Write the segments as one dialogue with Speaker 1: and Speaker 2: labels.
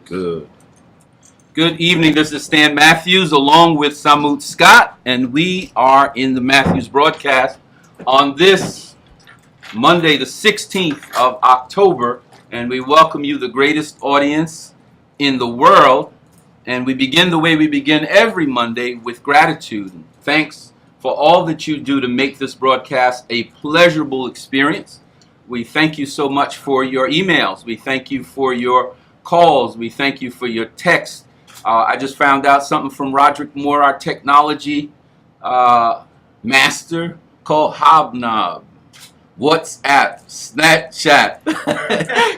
Speaker 1: Good. Good evening. This is Stan Matthews along with Samut Scott, and we are in the Matthews broadcast on this Monday, the 16th of October, and we welcome you, the greatest audience in the world. And we begin the way we begin every Monday with gratitude. Thanks for all that you do to make this broadcast a pleasurable experience. We thank you so much for your emails. We thank you for your calls. We thank you for your texts. I just found out something from Roderick Moore, our technology master, called Hobnob. WhatsApp, Snapchat.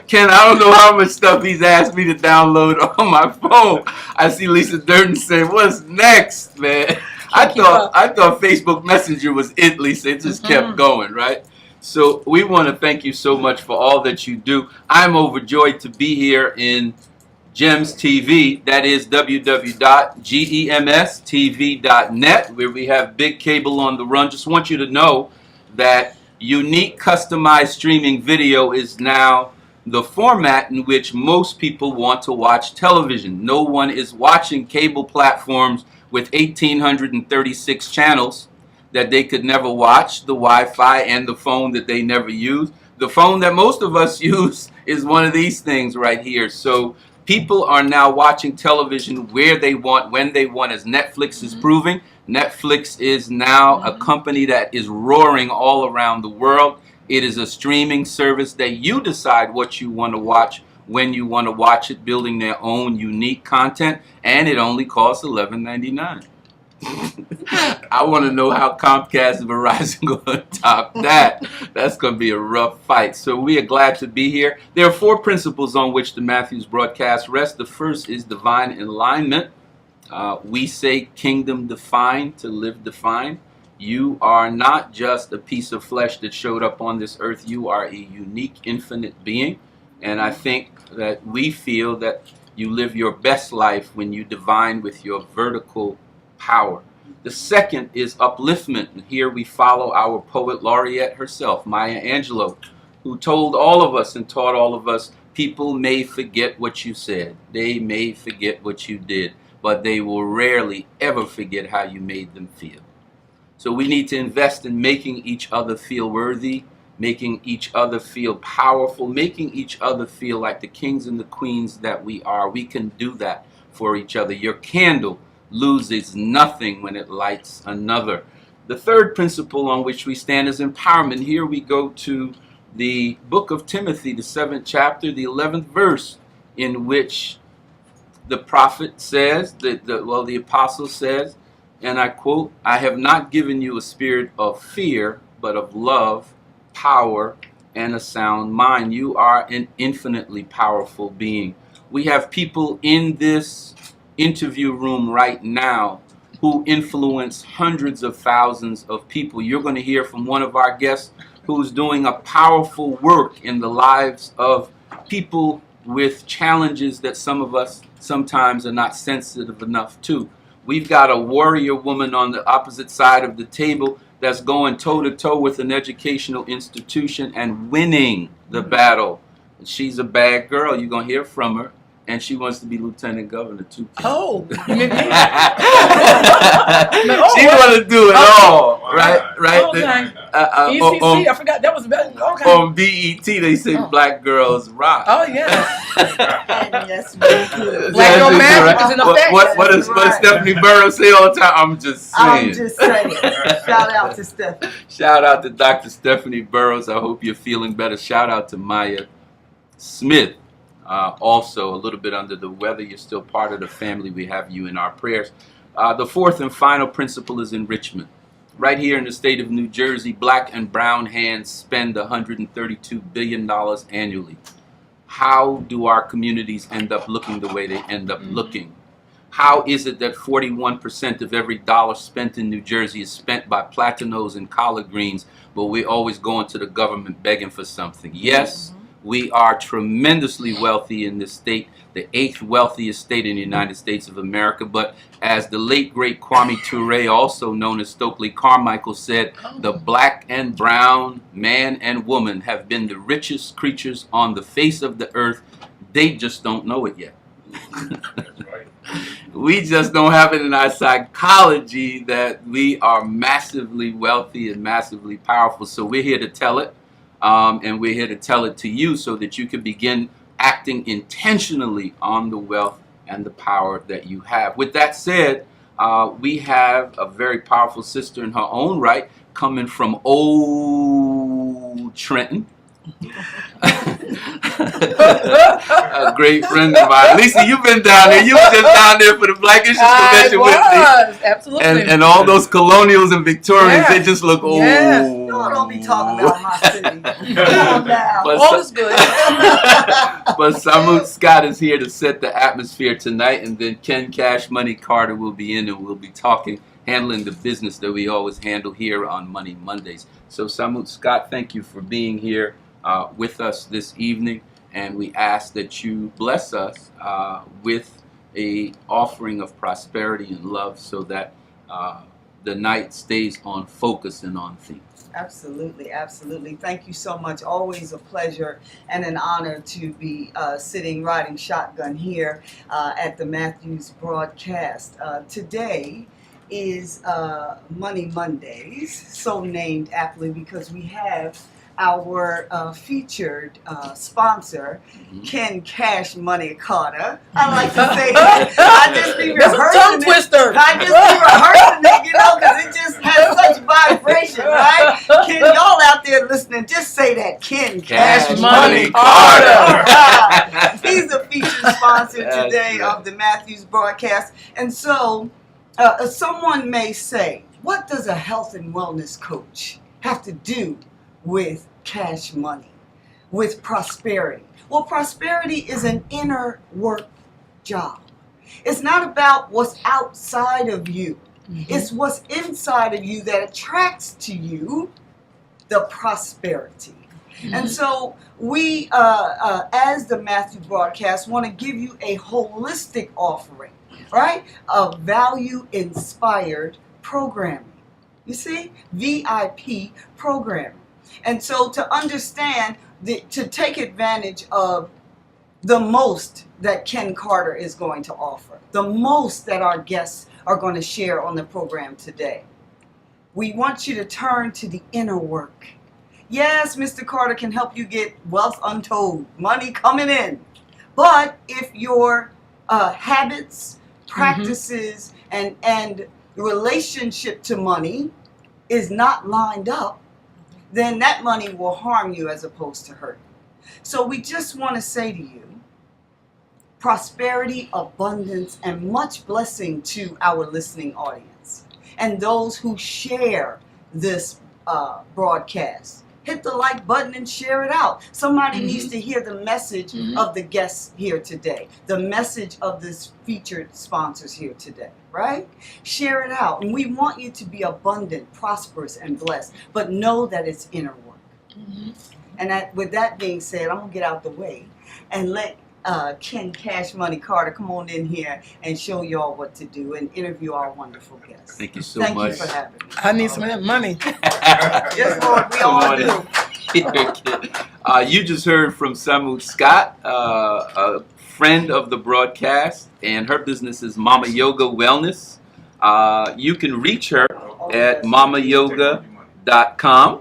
Speaker 1: Ken, I don't know how much stuff he's asked me to download on my phone. I see Lisa Durden saying, "What's next, man?" I thought Facebook Messenger was it, Lisa. It just kept going, right? So we want to thank you so much for all that you do. I'm overjoyed to be here in GEMS TV. That is www.gemstv.net, where we have big cable on the run. Just want you to know that unique customized streaming video is now the format in which most people want to watch television. No one is watching cable platforms with 1,836 channels that they could never watch, the Wi-Fi and the phone that they never use. The phone that most of us use is one of these things right here. So people are now watching television where they want, when they want, as Netflix is proving. Netflix is now a company that is roaring all around the world. It is a streaming service that you decide what you want to watch, when you want to watch it, building their own unique content, and it only costs $11.99. I want to know how Comcast and Verizon going to top that. That's going to be a rough fight. So we are glad to be here. There are 4 principles on which the Matthews broadcast rests. The first is divine alignment. We say kingdom defined to live defined. You are not just a piece of flesh that showed up on this earth. You are a unique, infinite being. And I think that we feel that you live your best life when you divine with your vertical power. The second is upliftment. And here we follow our poet laureate herself, Maya Angelou, who told all of us and taught all of us, people may forget what you said. They may forget what you did, but they will rarely ever forget how you made them feel. So we need to invest in making each other feel worthy, making each other feel powerful, making each other feel like the kings and the queens that we are. We can do that for each other. Your candle loses nothing when it lights another. The third principle on which we stand is empowerment. Here we go to the book of Timothy, the 7th chapter, the 11th verse, in which the prophet says, the apostle says, and I quote, "I have not given you a spirit of fear, but of love, power, and a sound mind." You are an infinitely powerful being. We have people in this interview room right now who influence hundreds of thousands of people. You're going to hear from one of our guests who's doing a powerful work in the lives of people with challenges that some of us sometimes are not sensitive enough to. We've got a warrior woman on the opposite side of the table that's going toe-to-toe with an educational institution and winning the battle. She's a bad girl. You're going to hear from her. And she wants to be lieutenant governor too.
Speaker 2: Oh,
Speaker 1: she want to do it all, right?
Speaker 2: Okay. ECC, I forgot that was about. Okay.
Speaker 1: On BET, they say black girls rock.
Speaker 2: Oh yeah.
Speaker 3: Yes, black
Speaker 2: girl magic is in effect.
Speaker 1: What does Stephanie Burrows say all the time? I'm just saying.
Speaker 3: Shout out to Stephanie.
Speaker 1: Shout out to Dr. Stephanie Burrows. I hope you're feeling better. Shout out to Maya Smith. Also a little bit under the weather. You're still part of the family. We have you in our prayers. The fourth and final principle is enrichment. Right here in the state of New Jersey, black and brown hands spend $132 billion annually. How do our communities end up looking the way they end up looking? How is it that 41% of every dollar spent in New Jersey is spent by Platinos and collard greens, but we're always going to the government begging for something? Yes. We are tremendously wealthy in this state, the 8th wealthiest state in the United States of America. But as the late, great Kwame Ture, also known as Stokely Carmichael, said, the black and brown man and woman have been the richest creatures on the face of the earth They just don't know it yet.
Speaker 4: That's right.
Speaker 1: We just don't have it in our psychology that we are massively wealthy and massively powerful. So we're here to tell it, and we're here to tell it to you so that you can begin acting intentionally on the wealth and the power that you have. With that said, we have a very powerful sister in her own right, coming from Old Trenton. A great friend of mine. Lisa, you've been down there. You were just down there for the Black Issues Convention with me.
Speaker 2: Absolutely.
Speaker 1: And all those colonials and Victorians,
Speaker 2: Yeah.
Speaker 1: they just look old.
Speaker 2: Yeah.
Speaker 3: No, don't be talking about my city. Come on now.
Speaker 1: But
Speaker 2: All is good.
Speaker 1: But Samut Scott is here to set the atmosphere tonight, and then Ken Cash Money Carter will be in, and we'll be talking, handling the business that we always handle here on Money Mondays. So Samut Scott, thank you for being here with us this evening, and we ask that you bless us with a offering of prosperity and love, so that the night stays on focus and on theme.
Speaker 3: Absolutely, absolutely. Thank you so much. Always a pleasure and an honor to be sitting riding shotgun here at the Matthews broadcast. Today is Money Mondays, so named aptly because we have our featured sponsor, Ken Cash Money Carter. I like to say that. I just be
Speaker 2: That's a tongue
Speaker 3: rehearsing it.
Speaker 2: twister.
Speaker 3: I just be rehearsing it, you know, because it just has such vibration, right? Ken, y'all out there listening, just say that. Ken Cash
Speaker 2: Money
Speaker 3: Carter. He's the featured sponsor
Speaker 1: That's
Speaker 3: today
Speaker 1: right.
Speaker 3: of the Matthews broadcast. And so, someone may say, what does a health and wellness coach have to do with cash money, with prosperity? Well, prosperity is an inner work job. It's not about what's outside of you. It's what's inside of you that attracts to you the prosperity. And so we, as the Matthew broadcast, want to give you a holistic offering, right, of value-inspired programming. You see? VIP programming. And so to understand, to take advantage of the most that Ken Carter is going to offer, the most that our guests are going to share on the program today, we want you to turn to the inner work. Yes, Mr. Carter can help you get wealth untold, money coming in. But if your habits, practices, and relationship to money is not lined up, then that money will harm you as opposed to hurt. So we just want to say to you, prosperity, abundance, and much blessing to our listening audience and those who share this broadcast. Hit the like button and share it out. Somebody needs to hear the message of the guests here today, the message of this featured sponsors here today, right? Share it out. And we want you to be abundant, prosperous, and blessed, but know that it's inner work. And with that being said, I'm going to get out the way and let Ken Cash Money Carter come on in here and show y'all what to do and interview our wonderful guests.
Speaker 1: Thank you so
Speaker 3: Thank
Speaker 1: much.
Speaker 3: you for having me.
Speaker 2: I need some of that money.
Speaker 3: Yes, Lord, we all do.
Speaker 1: You just heard from Samut Scott, a friend of the broadcast, and her business is Mama Yoga Wellness. You can reach her at mamayoga.com.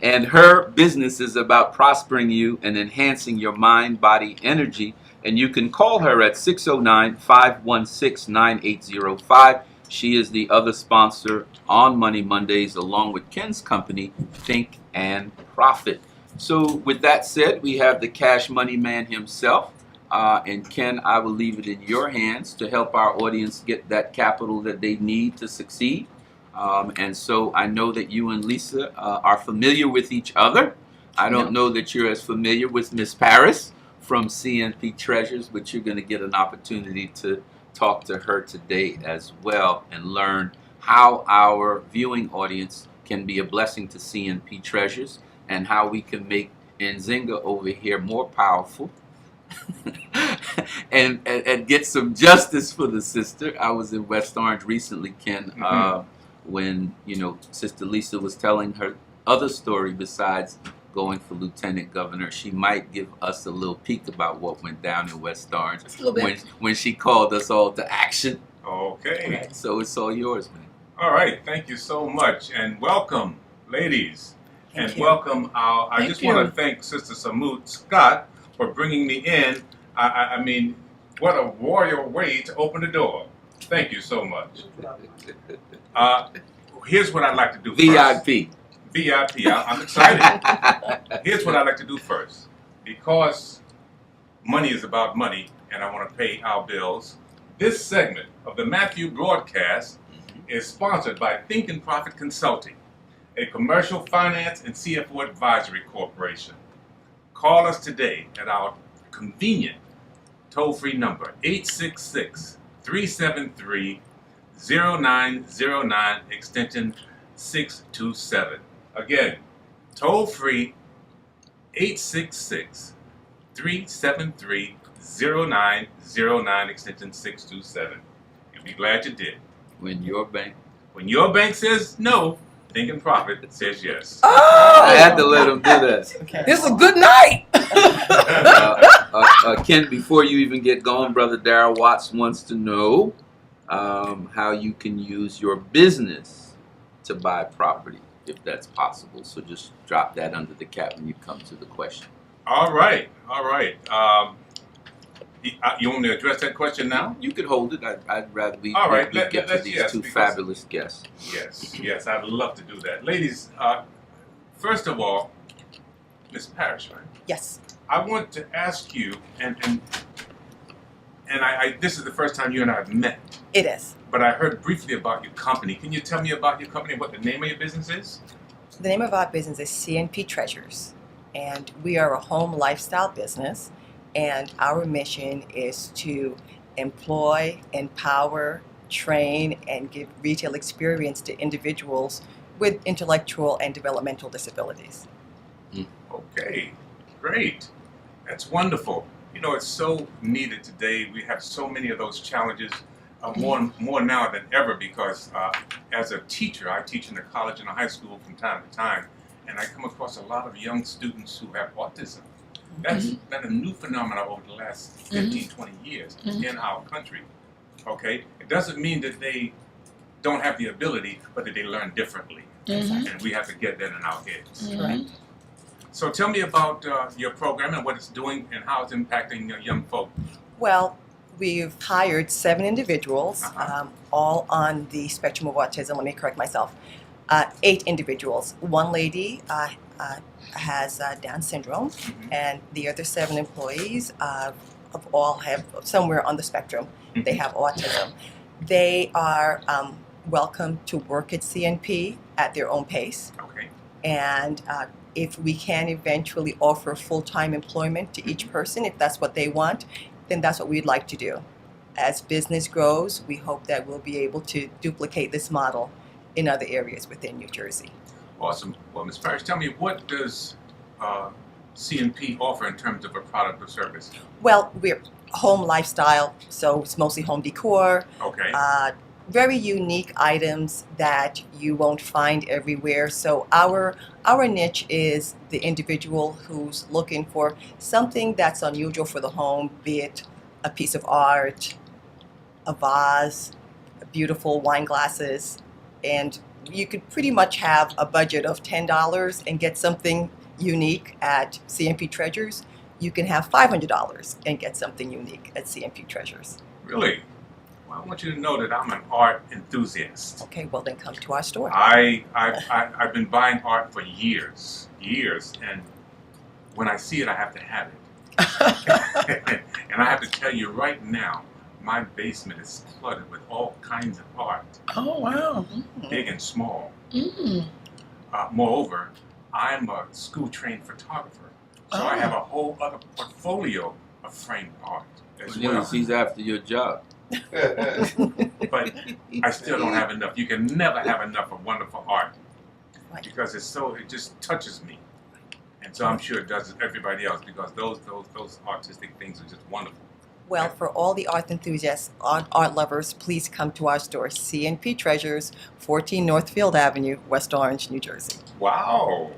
Speaker 1: And her business is about prospering you and enhancing your mind, body, energy. And you can call her at 609-516-9805. She is the other sponsor on Money Mondays, along with Ken's company, Think and Profit. So with that said, we have the Cash Money Man himself. And Ken, I will leave it in your hands to help our audience get that capital that they need to succeed. And so I know that you and Lisa are familiar with each other. I don't know that you're as familiar with Miss Paris from CNP Treasures, but you're going to get an opportunity to talk to her today as well and learn how our viewing audience can be a blessing to CNP Treasures and how we can make Nzinga over here more powerful and get some justice for the sister. I was in West Orange recently, Ken, when, you know, Sister Lisa was telling her other story besides going for lieutenant governor. She might give us a little peek about what went down in West Orange
Speaker 2: Just a little bit.
Speaker 1: when she called us all to action.
Speaker 4: Okay.
Speaker 1: So it's all yours, man.
Speaker 4: All right. Thank you so much, and welcome, ladies,
Speaker 3: Thank
Speaker 4: and
Speaker 3: you.
Speaker 4: welcome. I
Speaker 2: Thank
Speaker 4: just
Speaker 2: you.
Speaker 4: want to thank Sister Samut Scott for bringing me in. I mean, what a royal way to open the door. Thank you so much. Here's what I'd like to do first.
Speaker 1: VIP.
Speaker 4: VIP. I'm excited. Here's what I'd like to do first. Because money is about money and I want to pay our bills, this segment of the Matthew broadcast is sponsored by Think and Profit Consulting, a commercial finance and CFO advisory corporation. Call us today at our convenient toll-free number, 866-373-0909, extension 627. Again, toll-free, 866-373-0909, extension 627. You'll be glad you did.
Speaker 1: When your bank.
Speaker 4: When your bank says no, Think and Profit says yes.
Speaker 1: I had to let him do that.
Speaker 3: Okay.
Speaker 2: This is a good night.
Speaker 1: Ken, before you even get going, Brother Darrell Watts wants to know how you can use your business to buy property, if that's possible. So just drop that under the cap when you come to the question.
Speaker 4: All right, all right. You want me to address that question now?
Speaker 1: You could hold it. I'd rather we,
Speaker 4: All right,
Speaker 1: we get to
Speaker 4: let's-
Speaker 1: these
Speaker 4: yes,
Speaker 1: two
Speaker 4: because-
Speaker 1: fabulous guests.
Speaker 4: Yes, I'd love to do that. Ladies, first of all, Ms. Parrish, right?
Speaker 5: Yes,
Speaker 4: I want to ask you, and I this is the first time you and I have met,
Speaker 5: it is.
Speaker 4: but I heard briefly about your company. Can you tell me about your company and what the name of your business is?
Speaker 5: The name of our business is CNP Treasures, and we are a home lifestyle business, and our mission is to employ, empower, train, and give retail experience to individuals with intellectual and developmental disabilities.
Speaker 4: Okay, great. That's wonderful. You know, it's so needed today. We have so many of those challenges, more now than ever, because as a teacher, I teach in a college and a high school from time to time, and I come across a lot of young students who have autism. That's been a new phenomenon over the last 15, 20 years in our country. Okay? It doesn't mean that they don't have the ability, but that they learn differently. And we have to get that in our heads.
Speaker 5: Correct.
Speaker 4: So tell me about your program and what it's doing and how it's impacting young folk.
Speaker 5: Well, we've hired 7 individuals,
Speaker 4: Uh-huh.
Speaker 5: all on the spectrum of autism. Let me correct myself. 8 individuals. One lady has Down syndrome, and the other 7 employees all have somewhere on the spectrum. They have autism. They are welcome to work at CNP at their own pace,
Speaker 4: Okay.
Speaker 5: and if we can eventually offer full-time employment to each person, if that's what they want, then that's what we'd like to do. As business grows, we hope that we'll be able to duplicate this model in other areas within New Jersey.
Speaker 4: Awesome. Well, Ms. Parrish, tell me, what does CNP offer in terms of a product or service?
Speaker 5: Well, we're home lifestyle, so it's mostly home decor,
Speaker 4: Okay.
Speaker 5: very unique items that you won't find everywhere. So our niche is the individual who's looking for something that's unusual for the home, be it a piece of art, a vase, beautiful wine glasses, and you could pretty much have a budget of $10 and get something unique at CNP Treasures. You can have $500 and get something unique at CNP Treasures.
Speaker 4: Really? Well, I want you to know that I'm an art enthusiast.
Speaker 5: Okay, well then come to our store.
Speaker 4: I've been buying art for years, and when I see it, I have to have it. And I have to tell you right now, my basement is flooded with all kinds of art,
Speaker 2: Oh, wow.
Speaker 4: big and small.
Speaker 2: Mm.
Speaker 4: Moreover, I'm a school-trained photographer, so I have a whole other portfolio of framed art as well.
Speaker 1: He's after your job.
Speaker 4: But I still don't have enough. You can never have enough of wonderful art
Speaker 5: Right.
Speaker 4: because it just touches me, and so I'm sure it does everybody else because those artistic things are just wonderful.
Speaker 5: Well, for all the art enthusiasts, art lovers, please come to our store, CNP Treasures, 14 Northfield Avenue, West Orange, New Jersey.
Speaker 4: Wow,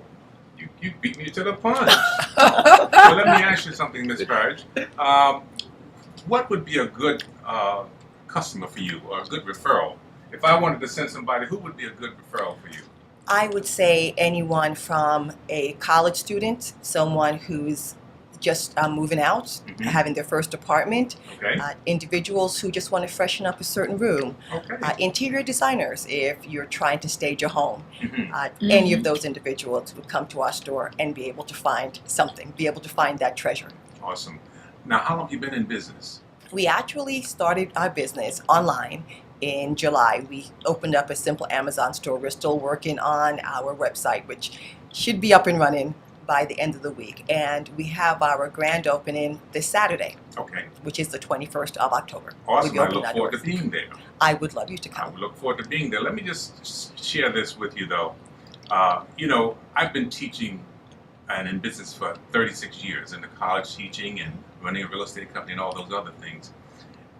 Speaker 4: you You beat me to the punch. Well, let me ask you something, Ms. Parrish. What would be a good customer for you, or a good referral? If I wanted to send somebody, who would be a good referral for you?
Speaker 5: I would say anyone from a college student, someone who's just moving out,
Speaker 4: Mhm.
Speaker 5: having their first apartment,
Speaker 4: Okay.
Speaker 5: individuals who just want to freshen up a certain room,
Speaker 4: Okay.
Speaker 5: interior designers if you're trying to stage a home.
Speaker 4: Mhm.
Speaker 5: Any of those individuals would come to our store and be able to find something, be able to find that treasure.
Speaker 4: Awesome. Now, how long have you been in business?
Speaker 5: We actually started our business online in July. We opened up a simple Amazon store. We're still working on our website, which should be up and running by the end of the week. And we have our grand opening this Saturday,
Speaker 4: Okay.
Speaker 5: which is the 21st of October.
Speaker 4: Awesome.
Speaker 5: We'll be
Speaker 4: I
Speaker 5: opening
Speaker 4: look
Speaker 5: our
Speaker 4: forward to
Speaker 5: doors.
Speaker 4: being there.
Speaker 5: I would love you to
Speaker 4: I
Speaker 5: come.
Speaker 4: would look forward to being there. Let me just share this with you, though. I've been teaching and in business for 36 years, in the college teaching and running a real estate company and all those other things.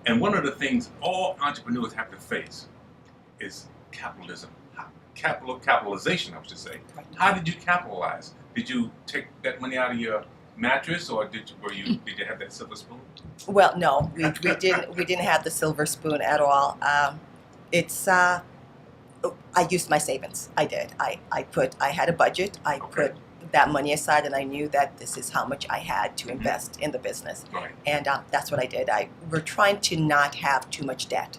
Speaker 4: And one of the things all entrepreneurs have to face is capitalism. Capitalization, I should say. How did you capitalize? Did you take that money out of your mattress, or did you have that silver spoon?
Speaker 5: Well, no, we didn't have the silver spoon at all. I used my savings. I did. I had a budget. I
Speaker 4: Okay.
Speaker 5: put that money aside, and I knew that this is how much I had to invest in the business,
Speaker 4: Right.
Speaker 5: and that's what I did. We're trying to not have too much debt.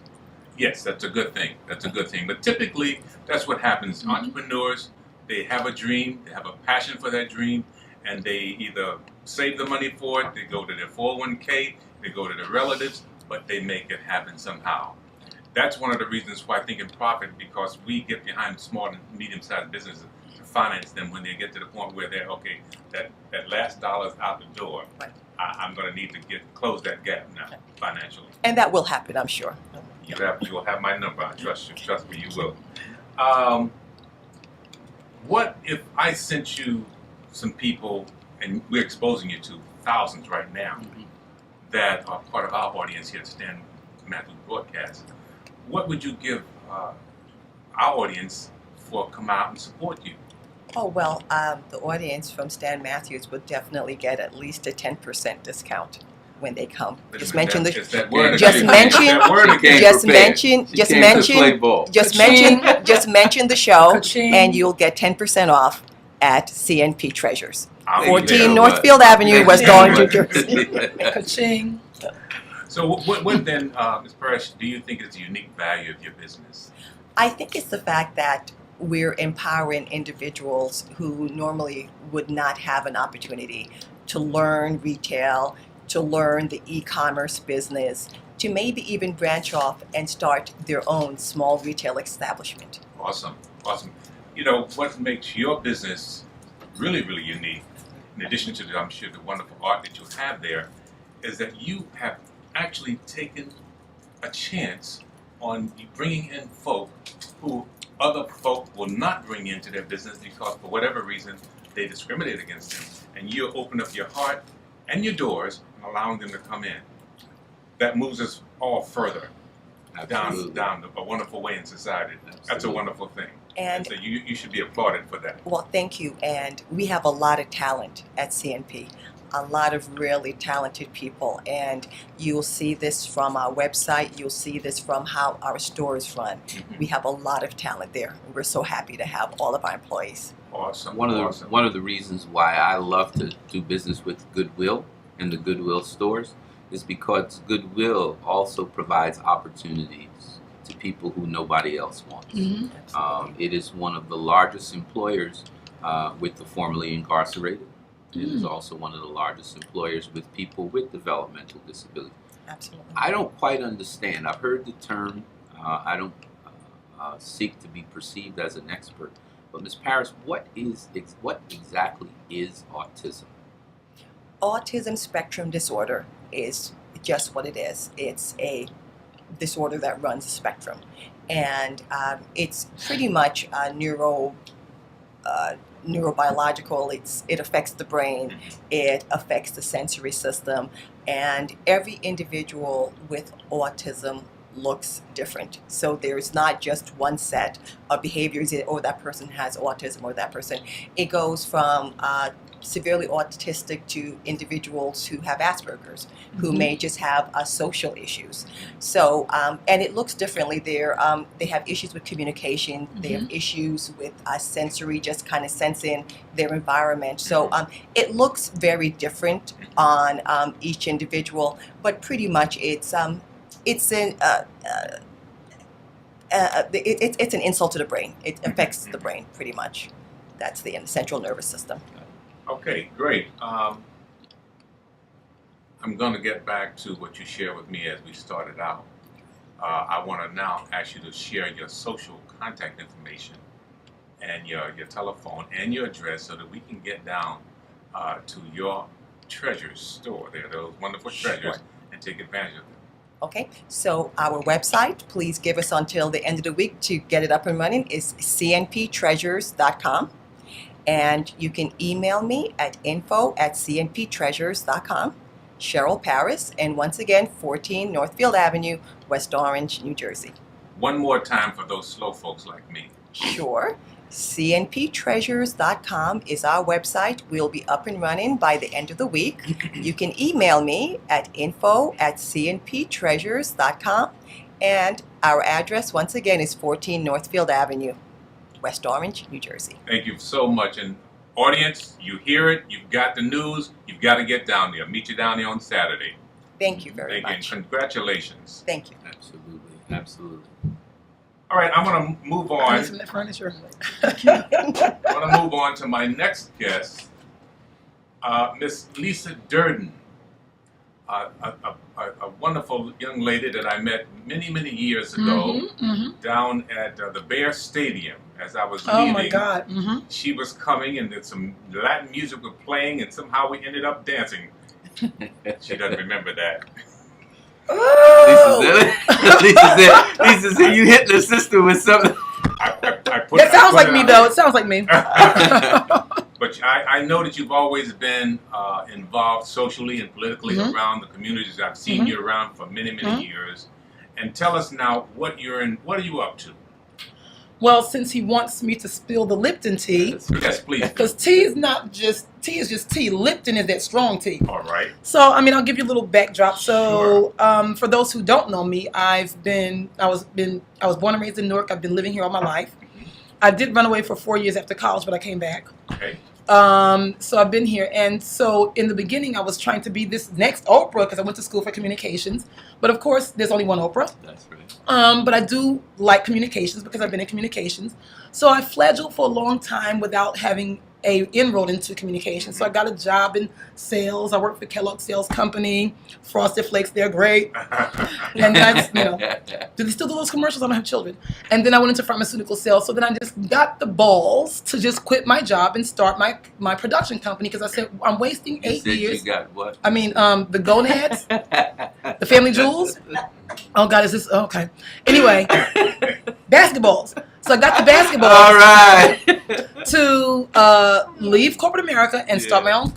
Speaker 4: Yes, that's a good thing. That's a good thing. But typically, that's what happens.
Speaker 2: Mhm.
Speaker 4: Entrepreneurs, they have a dream, they have a passion for that dream, and they either save the money for it, they go to their 401k, they go to their relatives, but they make it happen somehow. That's one of the reasons why I think in profit, because we get behind small and medium-sized businesses to finance them when they get to the point where they're, okay, that last dollar's out the door.
Speaker 5: Right.
Speaker 4: I'm going to need to close that gap now financially.
Speaker 5: And that will happen, I'm sure.
Speaker 4: You will have my number. I trust you. Trust me, you will. What if I sent you some people, and we're exposing you to thousands right now, that are part of our audience here at Stan Matthews Broadcast? What would you give our audience for come out and support you?
Speaker 5: Oh, well, the audience from Stan Matthews would definitely get at least a 10% discount when they come.
Speaker 4: Wait a
Speaker 5: Just
Speaker 4: minute,
Speaker 5: mention
Speaker 4: that-
Speaker 5: the
Speaker 4: it's that word
Speaker 5: just
Speaker 4: again.
Speaker 5: mention-
Speaker 4: It's that word
Speaker 1: She came
Speaker 4: again.
Speaker 5: just
Speaker 1: prepared.
Speaker 5: mention
Speaker 1: She
Speaker 5: just
Speaker 1: came to
Speaker 5: mention
Speaker 1: play ball.
Speaker 5: just
Speaker 2: Ka-ching.
Speaker 5: mention the show,
Speaker 2: Ka-ching.
Speaker 5: and you'll get 10% off at CNP Treasures.
Speaker 4: I'll be
Speaker 5: 14
Speaker 4: there.
Speaker 5: Northfield Avenue,
Speaker 2: Thank
Speaker 5: West
Speaker 2: you.
Speaker 5: Orange, New Jersey.
Speaker 2: Ka-ching.
Speaker 4: So what then, Ms. Parrish, do you think is the unique value of your business?
Speaker 5: I think it's the fact that we're empowering individuals who normally would not have an opportunity to learn retail, to learn the e-commerce business, to maybe even branch off and start their own small retail establishment.
Speaker 4: Awesome, awesome. What makes your business really, really unique, in addition to I'm sure the wonderful art that you have there, is that you have actually taken a chance on bringing in folk who other folk will not bring into their business because for whatever reason they discriminate against them. And you open up your heart and your doors and allowing them to come in. That moves us all further
Speaker 1: Absolutely.
Speaker 4: down a wonderful way in society. That's a
Speaker 1: Absolutely.
Speaker 4: wonderful thing.
Speaker 5: And
Speaker 4: So you should be applauded for that.
Speaker 5: well, thank you. And we have a lot of talent at CNP, a lot of really talented people. And you'll see this from our website. You'll see this from how our stores run.
Speaker 4: Mhm.
Speaker 5: We have a lot of talent there. We're so happy to have all of our employees.
Speaker 4: Awesome.
Speaker 1: One of
Speaker 4: awesome.
Speaker 1: the reasons why I love to do business with Goodwill and the Goodwill stores is because Goodwill also provides opportunities to people who nobody else wants.
Speaker 2: Mhm.
Speaker 1: It is one of the largest employers with the formerly incarcerated. It is also one of the largest employers with people with developmental disabilities.
Speaker 5: Absolutely.
Speaker 1: I don't quite understand. I've heard the term. I don't seek to be perceived as an expert. But Ms. Parrish, what exactly is autism?
Speaker 5: Autism spectrum disorder is just what it is. It's a disorder that runs a spectrum, and it's pretty much neurobiological. It affects the brain, it affects the sensory system, and every individual with autism looks different. So there's not just one set of behaviors, or that person has autism, or that person. It goes from severely autistic to individuals who have Asperger's, who may just have social issues. So, and it looks differently. They have issues with communication. They have issues with sensory, just kind of sensing their environment. So it looks very different on each individual, but pretty much it's an insult to the brain. It affects the brain pretty much. That's the central nervous system.
Speaker 4: Okay, great. I'm going to get back to what you shared with me as we started out. I want to now ask you to share your social contact information and your telephone and your address so that we can get down to your treasures store there, those wonderful treasures, and take advantage of them.
Speaker 5: Okay, so our website, please give us until the end of the week to get it up and running, is cnptreasures.com. And you can email me at info@cnptreasures.com. Cheryl Paris, and once again, 14 Northfield Avenue, West Orange, New Jersey.
Speaker 4: One more time for those slow folks like me.
Speaker 5: Sure. cnptreasures.com is our website. We'll be up and running by the end of the week. You can email me at info@cnptreasures.com. And our address, once again, is 14 Northfield Avenue, West Orange, New Jersey.
Speaker 4: Thank you so much. And audience, you hear it, you've got the news, you've got to get down there. Meet you down there on Saturday.
Speaker 5: Thank you very
Speaker 4: Thank you,
Speaker 5: much.
Speaker 4: and congratulations.
Speaker 5: Thank you.
Speaker 1: Absolutely, absolutely.
Speaker 4: All right, I'm going to move
Speaker 2: I
Speaker 4: on.
Speaker 2: need some of that furniture.
Speaker 4: I'm going to move on to my next guest, Miss Lisa Durden, a wonderful young lady that I met many, many years ago down at the Bear Stadium as I was leaving.
Speaker 2: Oh my God.
Speaker 4: She was coming and then some Latin music was playing and somehow we ended up dancing. She doesn't remember that.
Speaker 2: Oh!
Speaker 1: Lisa said, you hit the sister with something.
Speaker 2: That sounds like me, though. It sounds like me.
Speaker 4: But I know that you've always been involved socially and politically around the communities. I've seen you around for many, many years. And tell us now what are you up to?
Speaker 2: Well, since he wants me to spill the Lipton tea,
Speaker 4: Yes, please.
Speaker 2: because tea is just tea. Lipton is that strong tea.
Speaker 4: All right.
Speaker 2: So, I mean, I'll give you a little backdrop. So, for those who don't know me, I was born and raised in Newark. I've been living here all my life. I did run away for 4 years after college, but I came back.
Speaker 4: Okay.
Speaker 2: So I've been here, and so in the beginning, I was trying to be this next Oprah because I went to school for communications. But of course, there's only one Oprah.
Speaker 1: That's right.
Speaker 2: But I do like communications because I've been in communications. So I fledgled for a long time without having a inroad into communications. So I got a job in sales. I worked for Kellogg Sales Company, Frosted Flakes. They're great. And that's, do they still do those commercials? I don't have children. And then I went into pharmaceutical sales. So then I just got the balls to just quit my job and start my production company because I said, I'm wasting 8 years.
Speaker 1: You got what?
Speaker 2: I mean, the Gonads, the Family Jewels. Oh God, is this okay? Anyway, basketballs. So I got the basketballs.
Speaker 1: All right.
Speaker 2: To leave corporate America and start my own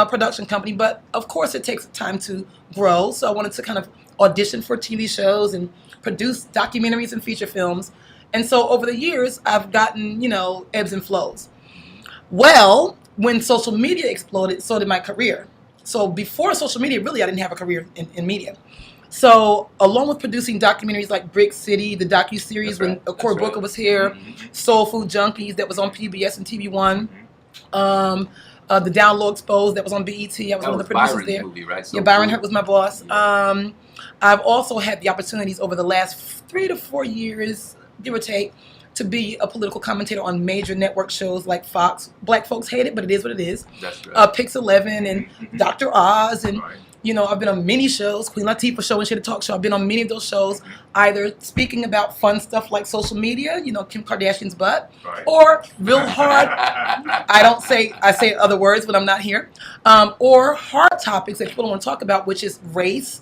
Speaker 2: production company. But of course, it takes time to grow. So I wanted to kind of audition for TV shows and produce documentaries and feature films. And so over the years, I've gotten, ebbs and flows. Well, when social media exploded, so did my career. So before social media, really, I didn't have a career in media. So along with producing documentaries like Brick City, the docuseries when Cory Booker was here, Soul Food Junkies that was on PBS and TV1, the Down Low Exposed that was on BET. I was one of the producers
Speaker 1: Byron's
Speaker 2: there.
Speaker 1: movie, right?
Speaker 2: Yeah, Byron Hurt was my boss. I've also had the opportunities over the last 3 to 4 years, give or take, to be a political commentator on major network shows like Fox. Black folks hate it, but it is what it is.
Speaker 1: That's right.
Speaker 2: Pix 11 and Dr. Oz and... I've been on many shows, Queen Latifah show and She the Talk Show. I've been on many of those shows, either speaking about fun stuff like social media, Kim Kardashian's butt, or real hard, I say other words when I'm not here, or hard topics that people don't want to talk about, which is race,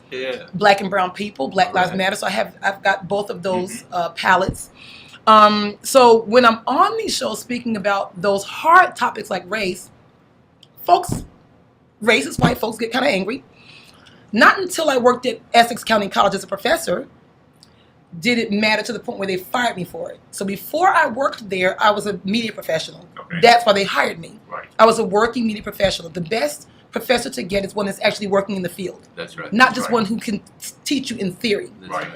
Speaker 2: Black and brown people, Black Lives Matter. So I've got both of those palettes. So when I'm on these shows speaking about those hard topics like race, racist white folks get kind of angry. Not until I worked at Essex County College as a professor did it matter to the point where they fired me for it. So before I worked there, I was a media professional.
Speaker 4: Okay.
Speaker 2: That's why they hired me.
Speaker 4: Right.
Speaker 2: I was a working media professional. The best professor to get is one that's actually working in the field,
Speaker 1: That's right.
Speaker 2: not just
Speaker 4: Right.
Speaker 2: one who can teach you in theory.
Speaker 1: That's
Speaker 4: Right.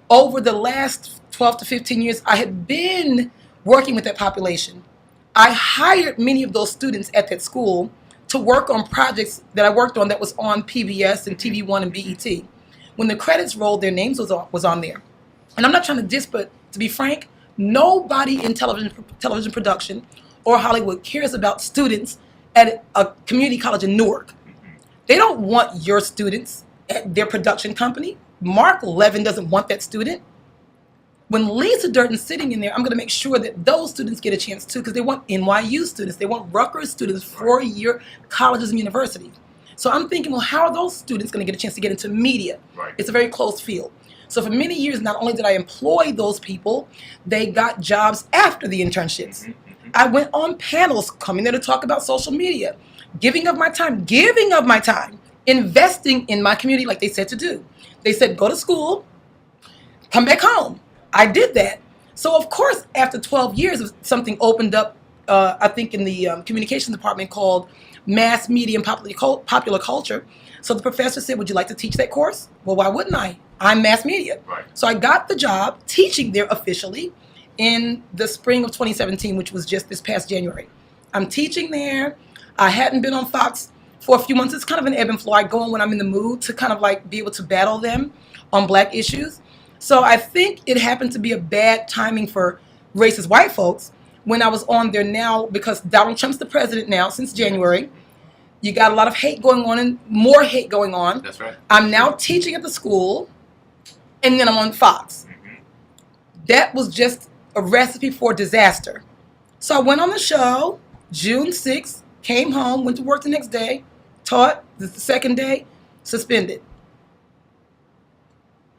Speaker 2: Over the last 12 to 15 years, I had been working with that population. I hired many of those students at that school to work on projects that I worked on that was on PBS and TV1 and BET. When the credits rolled, their names was on there. And I'm not trying to diss, but to be frank, nobody in television production or Hollywood cares about students at a community college in Newark. They don't want your students at their production company. Mark Levin doesn't want that student. When Lisa Durden's sitting in there, I'm going to make sure that those students get a chance too, because they want NYU students. They want Rutgers students, 4-year colleges and universities. So I'm thinking, well, how are those students going to get a chance to get into media?
Speaker 4: Right.
Speaker 2: It's a very closed field. So for many years, not only did I employ those people, they got jobs after the internships. I went on panels coming there to talk about social media, giving of my time, investing in my community like they said to do. They said, go to school, come back home. I did that. So of course, after 12 years, something opened up, I think in the communications department called Mass Media and Popular Culture. So the professor said, would you like to teach that course? Well, why wouldn't I? I'm mass media.
Speaker 4: Right.
Speaker 2: So I got the job teaching there officially in the spring of 2017, which was just this past January. I'm teaching there. I hadn't been on Fox for a few months. It's kind of an ebb and flow. I go on when I'm in the mood to kind of like be able to battle them on black issues. So I think it happened to be a bad timing for racist white folks when I was on there now, because Donald Trump's the president now since January. You got a lot of hate going on and more hate going on.
Speaker 1: That's right.
Speaker 2: I'm now teaching at the school, and then I'm on Fox. That was just a recipe for disaster. So I went on the show, June 6th, came home, went to work the next day, taught the second day, suspended.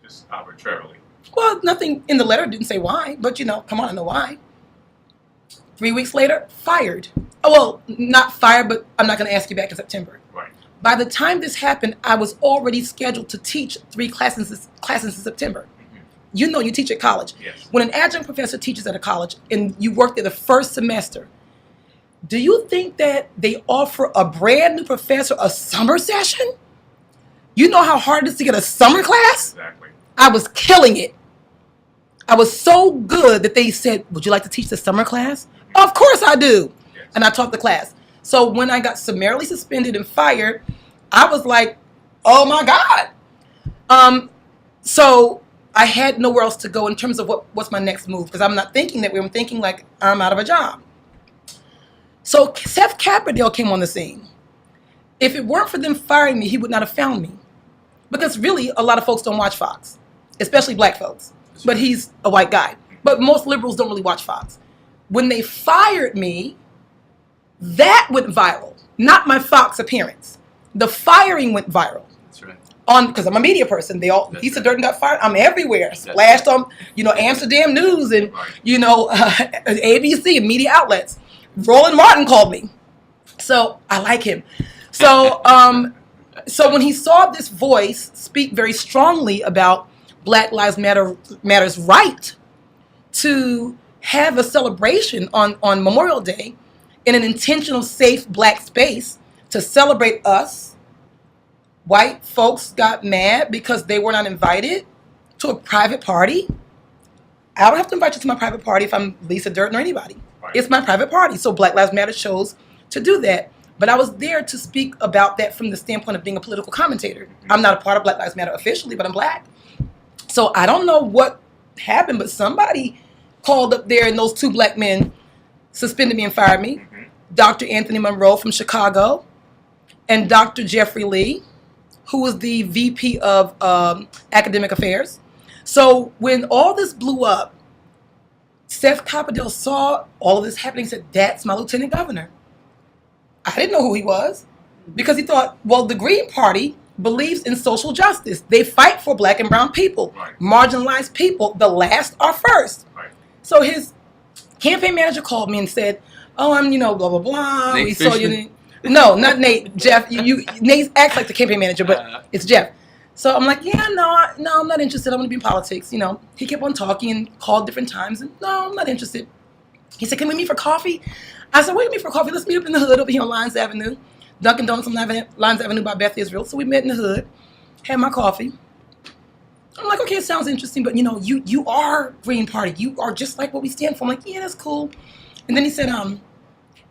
Speaker 4: Just arbitrarily.
Speaker 2: Well, nothing in the letter didn't say why, but come on, I know why. 3 weeks later, fired. Oh, well, not fired, but I'm not going to ask you back in September.
Speaker 4: Right.
Speaker 2: By the time this happened, I was already scheduled to teach 3 classes in September. You teach at college.
Speaker 4: Yes.
Speaker 2: When an adjunct professor teaches at a college and you work there the first semester, do you think that they offer a brand new professor a summer session? You know how hard it is to get a summer class?
Speaker 4: Exactly.
Speaker 2: I was killing it. I was so good that they said, would you like to teach the summer class? Of course I do.
Speaker 4: Yes.
Speaker 2: And I taught the class. So when I got summarily suspended and fired, I was like, oh my God. So I had nowhere else to go in terms of what's my next move, because I'm not thinking that way. I'm thinking like I'm out of a job. So Seth Caperdale came on the scene. If it weren't for them firing me, he would not have found me. Because really, a lot of folks don't watch Fox, especially black folks. But he's a white guy. But most liberals don't really watch Fox. When they fired me, that went viral. Not my Fox appearance. The firing went viral.
Speaker 1: That's right.
Speaker 2: Because I'm a media person.
Speaker 1: That's
Speaker 2: Lisa
Speaker 1: right.
Speaker 2: Durden got fired. I'm everywhere. Splashed on, Amsterdam News and,
Speaker 4: Right.
Speaker 2: ABC and media outlets. Roland Martin called me. So I like him. So, so when he saw this voice speak very strongly about Black Lives Matter's right to have a celebration on Memorial Day in an intentional, safe black space to celebrate us, white folks got mad because they were not invited to a private party. I don't have to invite you to my private party if I'm Lisa Durden or anybody.
Speaker 4: Right.
Speaker 2: It's my private party. So Black Lives Matter chose to do that. But I was there to speak about that from the standpoint of being a political commentator. I'm not a part of Black Lives Matter officially, but I'm black. So I don't know what happened, but somebody called up there and those 2 black men suspended me and fired me. Dr. Anthony Monroe from Chicago and Dr. Jeffrey Lee, who was the VP of Academic Affairs. So when all this blew up, Seth Caperdale saw all of this happening and said, that's my lieutenant governor. I didn't know who he was because he thought, well, the Green Party believes in social justice. They fight for black and brown people,
Speaker 4: Right.
Speaker 2: marginalized people. The last are first.
Speaker 4: Right.
Speaker 2: So his campaign manager called me and said, oh, I'm, blah, blah, blah.
Speaker 1: Nate
Speaker 2: We saw
Speaker 1: Fisher?
Speaker 2: you. No, not Nate. Jeff. Nate acts like the campaign manager, but it's Jeff. So I'm like, yeah, no, I'm not interested. I want to be in politics. You know, he kept on talking and called different times, and no, I'm not interested. He said, can we meet for coffee? I said, wait, meet for coffee. Let's meet up in the hood over here on Lyons Avenue. Dunkin' Donuts on Lyons Avenue by Beth Israel. So we met in the hood, had my coffee. I'm like, okay, it sounds interesting, but you know, you are Green Party. You are just like what we stand for. I'm like, yeah, that's cool. And then he said,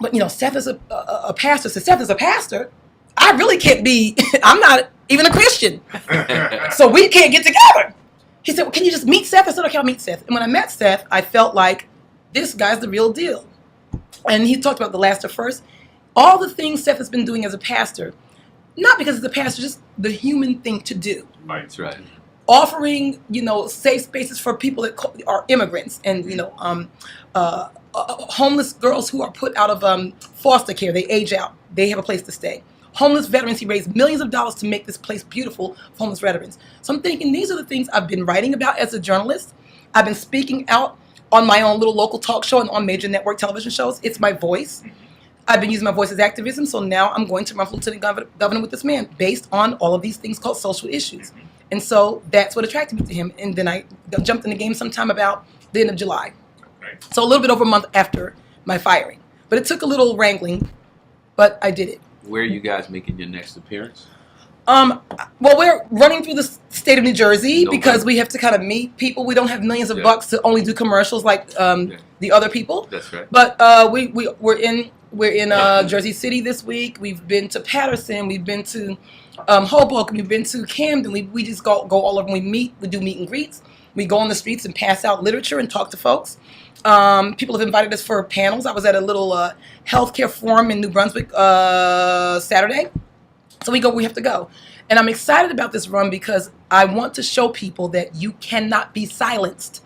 Speaker 2: but you know, Seth is a pastor. So Seth is a pastor. I really can't be, I'm not even a Christian. So we can't get together. He said, well, can you just meet Seth? I said, okay, I'll meet Seth. And when I met Seth, I felt like this guy's the real deal. And he talked about the last or first. All the things Seth has been doing as a pastor, not because he's a pastor, just the human thing to do.
Speaker 1: That's right.
Speaker 2: Offering, you know, safe spaces for people that are immigrants and, you know, homeless girls who are put out of foster care. They age out. They have a place to stay. Homeless veterans, he raised millions of dollars to make this place beautiful for homeless veterans. So I'm thinking these are the things I've been writing about as a journalist. I've been speaking out on my own little local talk show and on major network television shows. It's my voice. I've been using my voice as activism, so now I'm going to run for lieutenant governor with this man based on all of these things called social issues. And so that's what attracted me to him. And then I jumped in the game sometime about the end of July.
Speaker 4: Okay.
Speaker 2: So a little bit over a month after my firing. But it took a little wrangling, but I did it.
Speaker 1: Where are you guys making your next appearance?
Speaker 2: Well, we're running through the state of New Jersey
Speaker 1: No
Speaker 2: because
Speaker 1: way.
Speaker 2: we have to kind of meet people. We don't have millions of
Speaker 1: Yeah.
Speaker 2: bucks to only do commercials like the other people.
Speaker 1: That's right.
Speaker 2: But we're in Jersey City this week. We've been to Patterson. We've been to Hoboken. We've been to Camden. We just go all over. We meet. We do meet and greets. We go on the streets and pass out literature and talk to folks. People have invited us for panels. I was at a little healthcare forum in New Brunswick Saturday. So we have to go. And I'm excited about this run because I want to show people that you cannot be silenced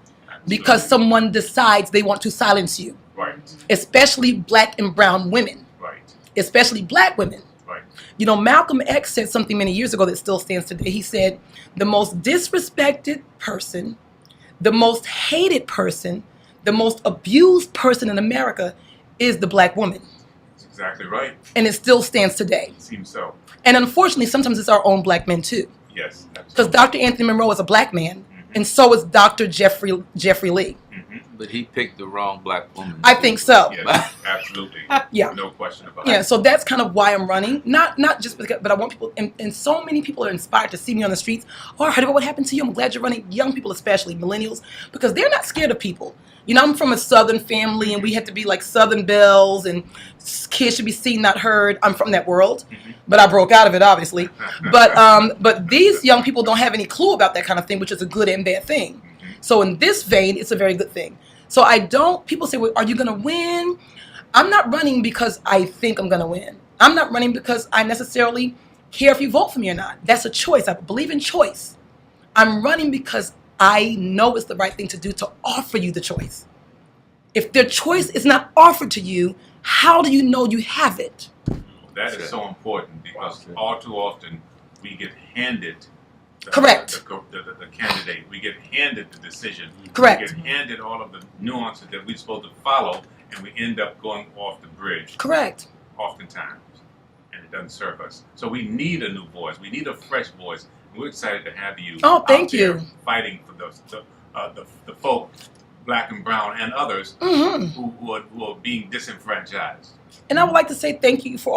Speaker 2: because someone decides they want to silence you,
Speaker 4: Right.
Speaker 2: especially black and brown women,
Speaker 4: Right.
Speaker 2: especially black women.
Speaker 4: Right.
Speaker 2: You know, Malcolm X said something many years ago that still stands today. He said, the most disrespected person, the most hated person, the most abused person in America is the black woman.
Speaker 4: That's exactly right.
Speaker 2: And it still stands today.
Speaker 4: It seems so.
Speaker 2: And unfortunately, sometimes it's our own black men too.
Speaker 4: Yes.
Speaker 2: Because Dr. Anthony Monroe is a black man,
Speaker 4: Mhm.
Speaker 2: and so is Dr. Jeffrey Lee.
Speaker 4: Mm-hmm.
Speaker 1: But he picked the wrong black woman.
Speaker 2: I think so.
Speaker 4: Yes, absolutely.
Speaker 2: Yeah.
Speaker 4: No question about
Speaker 2: Yeah,
Speaker 4: it.
Speaker 2: so that's kind of why I'm running. Not just because, but I want people, and so many people are inspired to see me on the streets. Oh, I heard about what happened to you. I'm glad you're running. Young people, especially millennials, because they're not scared of people. You know, I'm from a Southern family, and we had to be like Southern belles, and kids should be seen, not heard. I'm from that world, but I broke out of it, obviously. But these young people don't have any clue about that kind of thing, which is a good and bad thing. So in this vein, it's a very good thing. So people say, well, are you going to win? I'm not running because I think I'm going to win. I'm not running because I necessarily care if you vote for me or not. That's a choice. I believe in choice. I'm running because I know it's the right thing to do to offer you the choice. If the choice is not offered to you, how do you know you have it?
Speaker 4: That is so important because all too often we get handed
Speaker 2: Correct.
Speaker 4: the candidate. We get handed the decision.
Speaker 2: Correct.
Speaker 4: We get handed all of the nuances that we're supposed to follow, and we end up going off the bridge
Speaker 2: Correct.
Speaker 4: oftentimes, and it doesn't serve us. So we need a new voice. We need a fresh voice. And we're excited to have you.
Speaker 2: Oh, thank
Speaker 4: out there
Speaker 2: you.
Speaker 4: Fighting for the folk, black and brown, and others
Speaker 2: Hmm.
Speaker 4: who are being disenfranchised.
Speaker 2: And I would like to say thank you for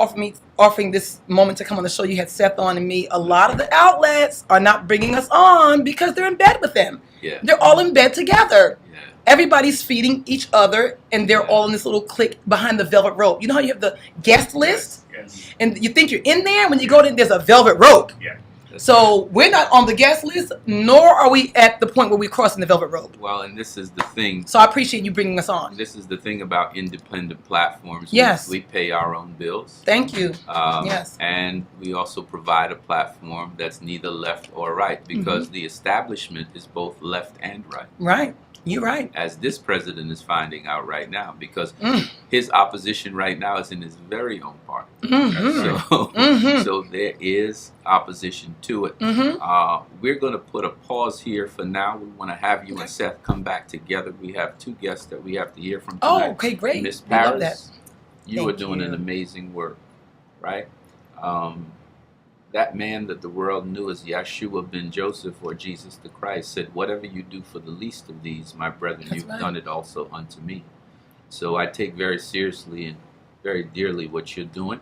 Speaker 2: offering this moment to come on the show. You had Seth on and me. A lot of the outlets are not bringing us on because they're in bed with them.
Speaker 1: Yeah.
Speaker 2: They're all in bed together.
Speaker 1: Yeah.
Speaker 2: Everybody's feeding each other, and they're all in this little clique behind the velvet rope. You know how you have the guest list,
Speaker 4: Yes.
Speaker 2: and you think you're in there. When you go in, there's a velvet rope.
Speaker 4: Yeah.
Speaker 1: That's
Speaker 2: So we're not on the guest list, nor are we at the point where we're crossing the velvet rope.
Speaker 1: right. Well, and this is the thing.
Speaker 2: So I appreciate you bringing us on.
Speaker 1: This is the thing about independent platforms.
Speaker 2: Yes.
Speaker 1: We pay our own bills.
Speaker 2: Thank you. Yes.
Speaker 1: And we also provide a platform that's neither left or right because
Speaker 2: Mm-hmm.
Speaker 1: the establishment is both left and right,
Speaker 2: Right. You're right.
Speaker 1: as this president is finding out right now because
Speaker 2: Mm.
Speaker 1: his opposition right now is in his very own party.
Speaker 2: Mm-hmm.
Speaker 1: So,
Speaker 2: Mhm.
Speaker 1: so there is opposition to it.
Speaker 2: Mm-hmm.
Speaker 1: We're going to put a pause here for now. We want to have you and Seth come back together. We have two guests that we have to hear from
Speaker 2: Oh,
Speaker 1: tonight.
Speaker 2: okay, great.
Speaker 1: Miss
Speaker 2: We love
Speaker 1: Paris, you are
Speaker 2: Thank
Speaker 1: doing
Speaker 2: you.
Speaker 1: an amazing work, right? that man that the world knew as Yeshua ben Joseph or Jesus the Christ said, "Whatever you do for the least of these, my brethren,
Speaker 2: That's
Speaker 1: you've
Speaker 2: right.
Speaker 1: done it also unto me." So I take very seriously and very dearly what you're doing.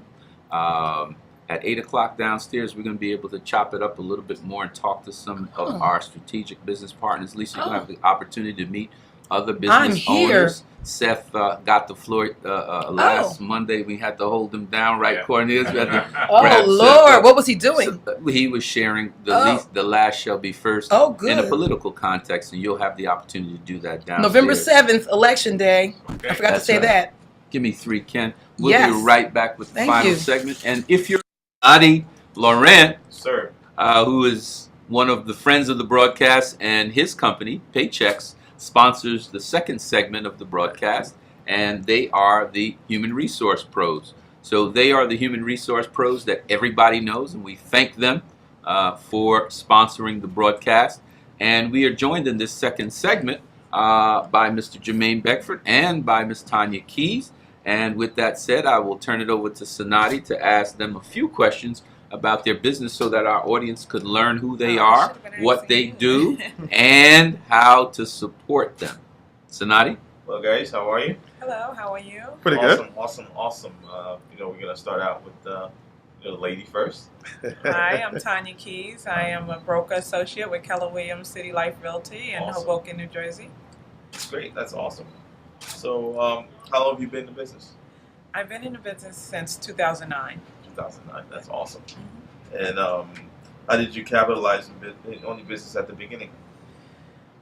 Speaker 1: At 8 o'clock downstairs, we're going to be able to chop it up a little bit more and talk to some of
Speaker 2: Oh.
Speaker 1: our strategic business partners. Lisa, you're going to
Speaker 2: Oh.
Speaker 1: have the opportunity to meet other
Speaker 2: I'm
Speaker 1: business
Speaker 2: here.
Speaker 1: owners. Seth got the floor last Monday. We had to hold him down, right,
Speaker 4: Yeah.
Speaker 1: Cornelius? We had to
Speaker 2: Oh
Speaker 1: grab Seth
Speaker 2: Lord,
Speaker 1: up.
Speaker 2: what was he doing?
Speaker 1: So, he was sharing
Speaker 2: Oh.
Speaker 1: the last shall be first
Speaker 2: Oh,
Speaker 1: in a
Speaker 2: good.
Speaker 1: political context, and you'll have the opportunity to do that downstairs.
Speaker 2: November 7th, Election Day.
Speaker 4: Okay.
Speaker 2: I forgot to
Speaker 1: That's
Speaker 2: say
Speaker 1: right.
Speaker 2: that.
Speaker 1: Give me 3, Ken. We'll
Speaker 2: Yes.
Speaker 1: be right back with the
Speaker 2: Thank
Speaker 1: final
Speaker 2: you.
Speaker 1: segment. And if you're Adi Laurent,
Speaker 6: Sir.
Speaker 1: who is one of the friends of the broadcast, and his company, Paychecks, sponsors the second segment of the broadcast, and they are the Human Resource Pros. So they are the Human Resource Pros that everybody knows, and we thank them for sponsoring the broadcast. And we are joined in this second segment by Mr. Jermaine Beckford and by Ms. Tanya Keys. And with that said, I will turn it over to Sonati to ask them a few questions about their business so that our audience could learn who they are, what they do, and how to support them. Sonati?
Speaker 6: Well, guys, how are you?
Speaker 7: Hello, how are you?
Speaker 8: Pretty
Speaker 6: awesome,
Speaker 8: good.
Speaker 6: Awesome. We're gonna start out with the lady first.
Speaker 7: Hi, I'm Tanya Keys. I am a broker associate with Keller Williams City Life Realty in
Speaker 6: Awesome.
Speaker 7: Hoboken, New Jersey.
Speaker 6: That's great. That's awesome. So, how long have you been in the business?
Speaker 7: I've been in the business since 2009.
Speaker 6: 2009. That's awesome. And how did you capitalize on the business at the beginning?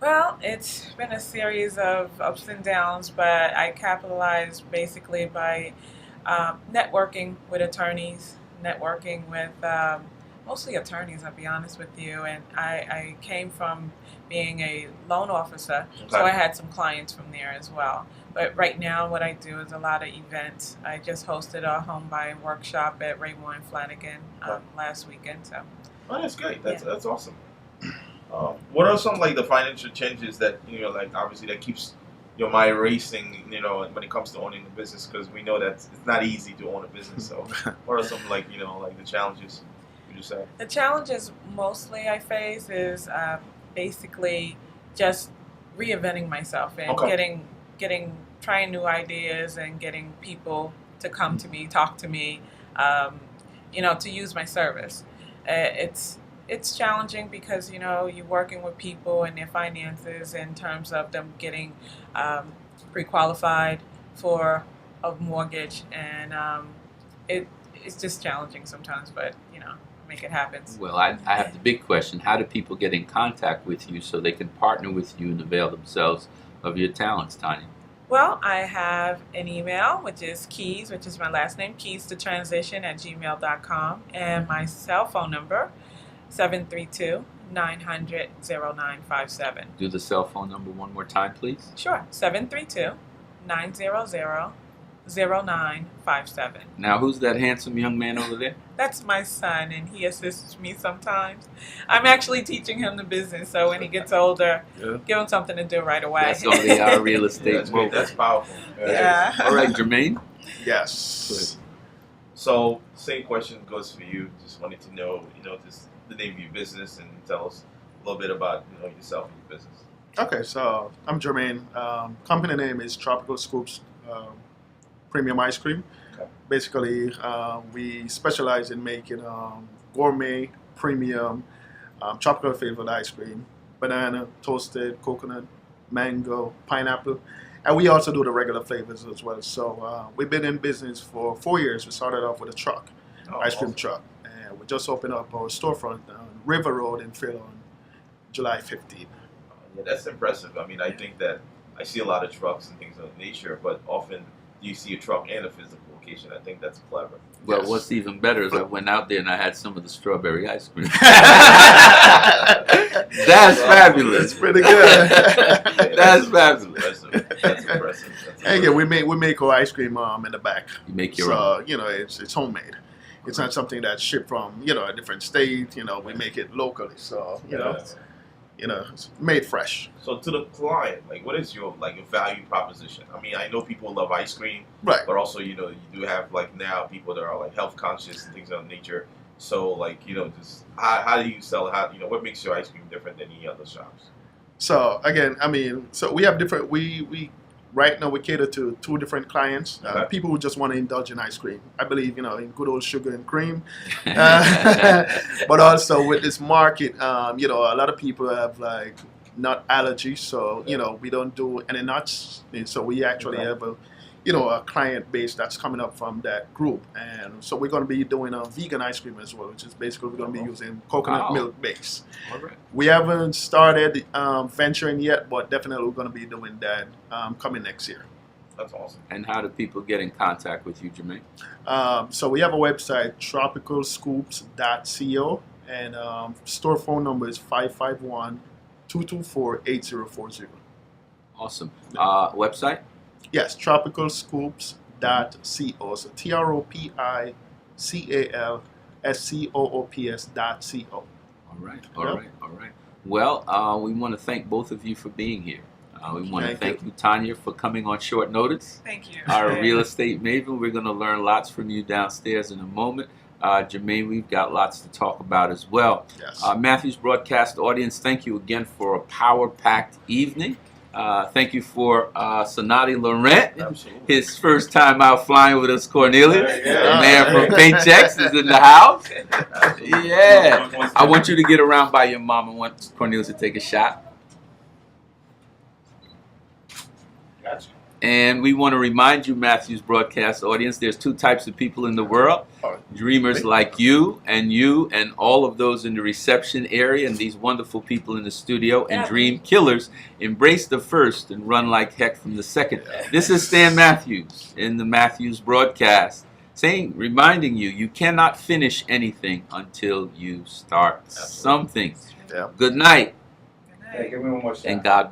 Speaker 7: Well, it's been a series of ups and downs, but I capitalized basically by networking with attorneys, networking with mostly attorneys, I'll be honest with you. And I came from being a loan officer, so I had some clients from there as well. But right now what I do is a lot of events. I just hosted a home buying workshop at Raymore and Flanagan last weekend. So.
Speaker 6: Oh, that's great. That's awesome. What are some like the financial changes that like obviously that keeps your mind racing, when it comes to owning a business? Because we know that it's not easy to own a business. So, what are some like the challenges? Would you say?
Speaker 7: The challenges mostly I face is basically just reinventing myself and trying new ideas and getting people to come to me, talk to me, to use my service. It's challenging because you're working with people and their finances in terms of them getting pre-qualified for a mortgage, and it's just challenging sometimes, but make it happen.
Speaker 1: Well, I have the big question. How do people get in contact with you so they can partner with you and avail themselves of your talents, Tanya?
Speaker 7: Well, I have an email, which is Keys, which is my last name, keystoTransition@gmail.com, and my cell phone number, 732-900-0957.
Speaker 1: Do the cell phone number one more time, please.
Speaker 7: Sure, 732-900-0957.
Speaker 1: Now, who's that handsome young man over there?
Speaker 7: That's my son, and he assists me sometimes. I'm actually teaching him the business, so when he gets older, give him something to do right away.
Speaker 1: That's only our real
Speaker 6: Yeah,
Speaker 1: estate
Speaker 6: that's great.
Speaker 1: mogul.
Speaker 6: That's powerful.
Speaker 7: Yeah.
Speaker 1: All right, Jermaine.
Speaker 8: Yes.
Speaker 6: So, same question goes for you. Just wanted to know, just the name of your business and tell us a little bit about, yourself and your business.
Speaker 8: Okay, so I'm Jermaine. Company name is Tropical Scoops Premium Ice Cream.
Speaker 6: Okay.
Speaker 8: Basically, we specialize in making gourmet, premium, tropical flavored ice cream, banana, toasted, coconut, mango, pineapple. And we also do the regular flavors as well. So we've been in business for 4 years. We started off with a truck, ice cream truck. And we just opened up our storefront on River Road in Phil on July 15th.
Speaker 6: Yeah, that's impressive. I mean, I think that I see a lot of trucks and things of that nature, but often you see a truck and a physical location. I think that's clever.
Speaker 1: Well,
Speaker 8: Yes.
Speaker 1: what's even better is I went out there and I had some of the strawberry ice cream. That's fabulous.
Speaker 8: That's pretty good.
Speaker 1: That's fabulous.
Speaker 6: That's impressive.
Speaker 8: And again, we make our ice cream in the back.
Speaker 1: You make your own.
Speaker 8: So, it's homemade. It's not something that's shipped from, a different state. We make it locally. So, it's made fresh.
Speaker 6: So to the client, like, what is your your value proposition? I mean, I know people love ice cream,
Speaker 8: Right.
Speaker 6: but also you do have now people that are health conscious and things of that nature. So like, just how do you sell it? How, what makes your ice cream different than any other shops?
Speaker 8: So again, I mean, so we have different. We right now we cater to two different clients.
Speaker 6: Okay.
Speaker 8: People who just want to indulge in ice cream. I believe in good old sugar and cream. But also with this market, a lot of people have like nut allergies, so we don't do any nuts. And so we actually have a client base that's coming up from that group, and so we're going to be doing a vegan ice cream as well, which is basically we're going to be using coconut milk base.
Speaker 1: All right.
Speaker 8: We haven't started venturing yet, but definitely we're going to be doing that coming next year.
Speaker 6: That's awesome.
Speaker 1: And how do people get in contact with you, Jermaine?
Speaker 8: So we have a website, tropicalscoops.co, and store phone number is 551-224-8040.
Speaker 1: Awesome. Website?
Speaker 8: Yes, tropicalscoops.co. So TROPICALSCOOPS.co.
Speaker 1: All right. All right. Well, we want to thank both of you for being here. We want to thank you, Tanya, for coming on short notice.
Speaker 7: Thank you.
Speaker 1: Our real estate maven. We're going to learn lots from you downstairs in a moment. Jermaine, we've got lots to talk about as well.
Speaker 8: Yes.
Speaker 1: Matthew's broadcast audience, thank you again for a power-packed evening. Thank you for Sonati Laurent.
Speaker 6: Absolutely.
Speaker 1: His first time out flying with us, Cornelius.
Speaker 6: Yeah.
Speaker 1: The man from Paychecks is in the house. Yeah. I want you to get around by your mom and want Cornelius to take a shot.
Speaker 6: Gotcha.
Speaker 1: And we want to remind you, Matthew's broadcast audience, there's two types of people in the world. Dreamers like you and all of those in the reception area and these wonderful people in the studio, and dream killers. Embrace the first and run like heck from the second. This is Stan Matthews in the Matthews broadcast, reminding you, you cannot finish anything until you start something.
Speaker 8: Yeah.
Speaker 1: Good night,
Speaker 7: Good night.
Speaker 9: Hey, give me one more shot.
Speaker 1: and God